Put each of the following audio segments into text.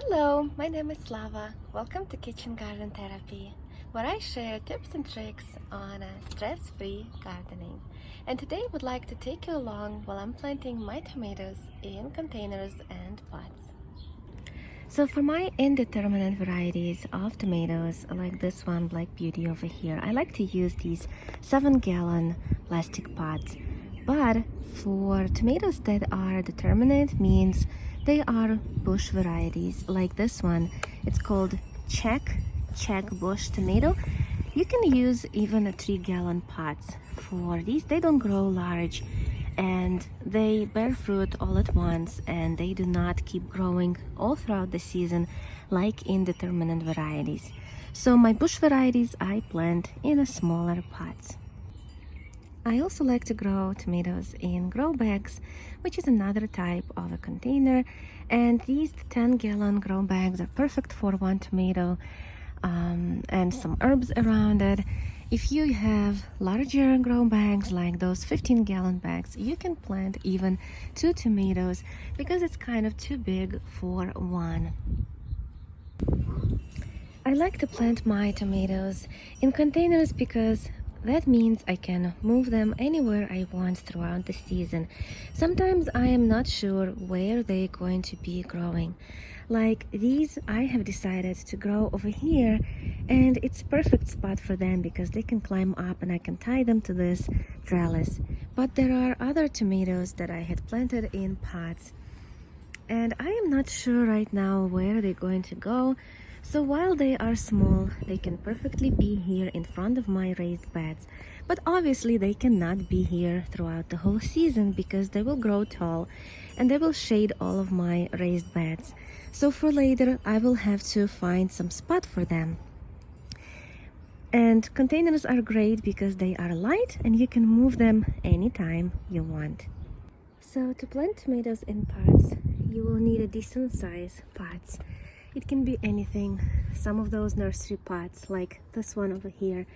Hello, my name is Slava. Welcome to Kitchen Garden Therapy, where I share tips and tricks on stress-free gardening. And today I would like to take you along while I'm planting my tomatoes in containers and pots. So for my indeterminate varieties of tomatoes, like this one, Black Beauty over here, I like to use these 7-gallon plastic pots. But for tomatoes that are determinate, means they are bush varieties, like this one. It's called Czech bush tomato. You can use even a 3-gallon pots for these. They don't grow large and they bear fruit all at once, and they do not keep growing all throughout the season like indeterminate varieties. So my bush varieties I plant in a smaller pots. I also like to grow tomatoes in grow bags, which is another type of a container, and these 10-gallon grow bags are perfect for one tomato and some herbs around it. If you have larger grow bags like those 15-gallon bags, you can plant even 2 tomatoes because it's kind of too big for one. I like to plant my tomatoes in containers because that means I can move them anywhere I want throughout the season. Sometimes I am not sure where they're going to be growing. Like these, I have decided to grow over here, and it's a perfect spot for them because they can climb up and I can tie them to this trellis. But there are other tomatoes that I had planted in pots, and I am not sure right now where they're going to go. So while they are small, they can perfectly be here in front of my raised beds. But obviously they cannot be here throughout the whole season because they will grow tall and they will shade all of my raised beds. So for later, I will have to find some spot for them. And containers are great because they are light and you can move them anytime you want. So to plant tomatoes in pots, you will need a decent size pots. It can be anything. Some of those nursery pots, like this one over here,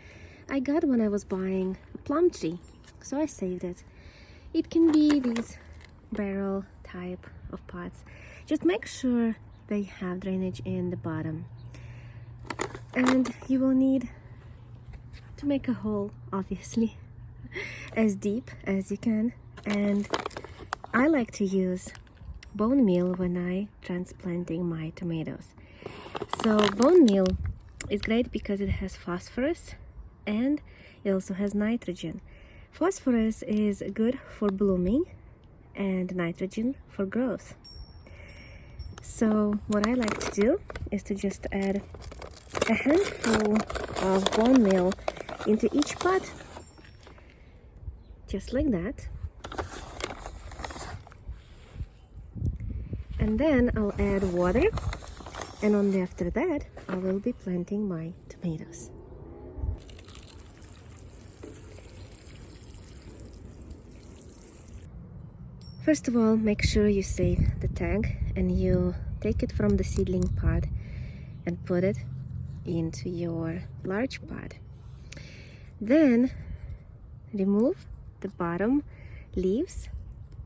I got when I was buying a plum tree, so I saved it. It can be these barrel type of pots. Just make sure they have drainage in the bottom. And you will need to make a hole, obviously, as deep as you can. And I like to use bone meal when I transplanting my tomatoes. So bone meal is great because it has phosphorus and it also has nitrogen. Phosphorus is good for blooming and nitrogen for growth. So what I like to do is to just add a handful of bone meal into each pot, just like that. And then I'll add water, and only after that I will be planting my tomatoes. First of all, make sure you save the tag and you take it from the seedling pot and put it into your large pot. Then remove the bottom leaves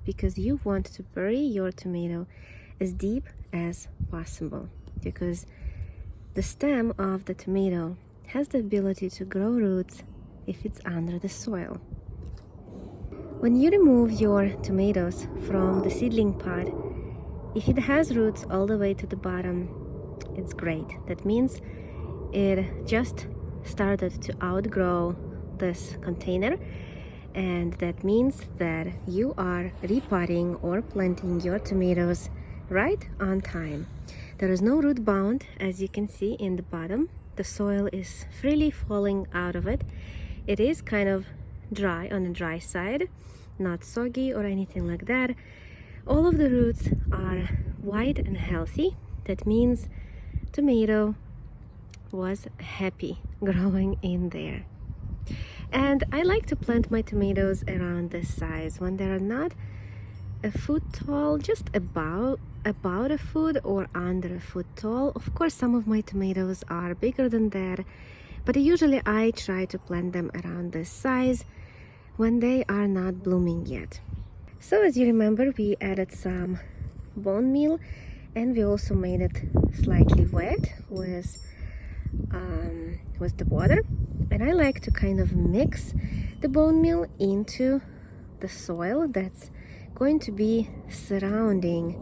because you want to bury your tomato as deep as possible, because the stem of the tomato has the ability to grow roots if it's under the soil. When you remove your tomatoes from the seedling pot, if it has roots all the way to the bottom, it's great. That means it just started to outgrow this container, and that means that you are repotting or planting your tomatoes right on time. There is no root bound, as you can see in the bottom. The soil is freely falling out of it. It is kind of dry on the dry side, not soggy or anything like that. All of the roots are white and healthy. That means tomato was happy growing in there. And I like to plant my tomatoes around this size when they are not a foot tall, just about a foot or under a foot tall. Of course, some of my tomatoes are bigger than that, but usually I try to plant them around this size when they are not blooming yet. So as you remember, we added some bone meal and we also made it slightly wet with the water. And I like to kind of mix the bone meal into the soil that's going to be surrounding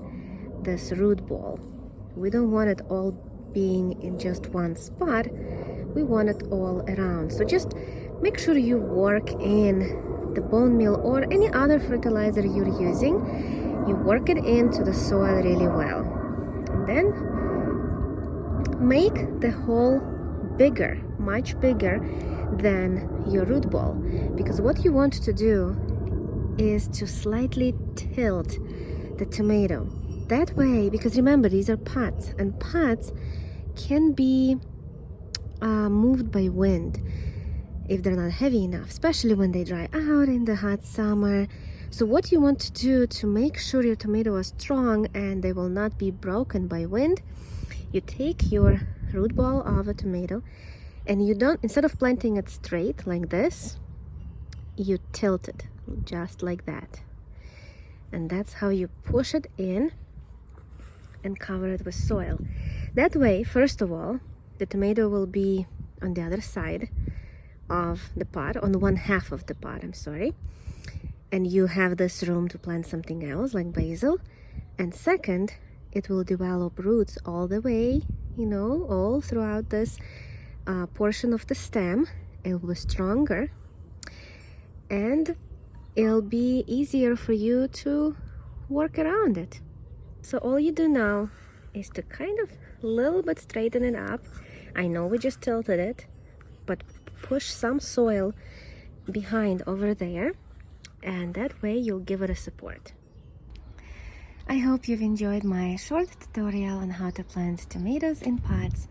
this root ball. We don't want it all being in just one spot. We want it all around. So just make sure you work in the bone meal or any other fertilizer you're using. You work it into the soil really well. And then make the hole bigger, much bigger than your root ball. Because what you want to do is to slightly tilt the tomato. That way, because remember, these are pots, and pots can be moved by wind if they're not heavy enough, especially when they dry out in the hot summer. So what you want to do to make sure your tomato is strong and they will not be broken by wind, you take your root ball of a tomato and you don't, instead of planting it straight like this, you tilt it just like that. And that's how you push it in and cover it with soil. That way, first of all, the tomato will be on the other side of the pot, on one half of the pot, I'm sorry. And you have this room to plant something else like basil. And second, it will develop roots all the way, you know, all throughout this portion of the stem. It will be stronger and it'll be easier for you to work around it. So all you do now is to kind of a little bit straighten it up. I know we just tilted it, but push some soil behind over there, and that way you'll give it a support. I hope you've enjoyed my short tutorial on how to plant tomatoes in pots,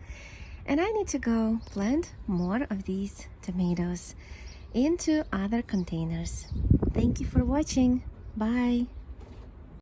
and I need to go plant more of these tomatoes into other containers. Thank you for watching. Bye.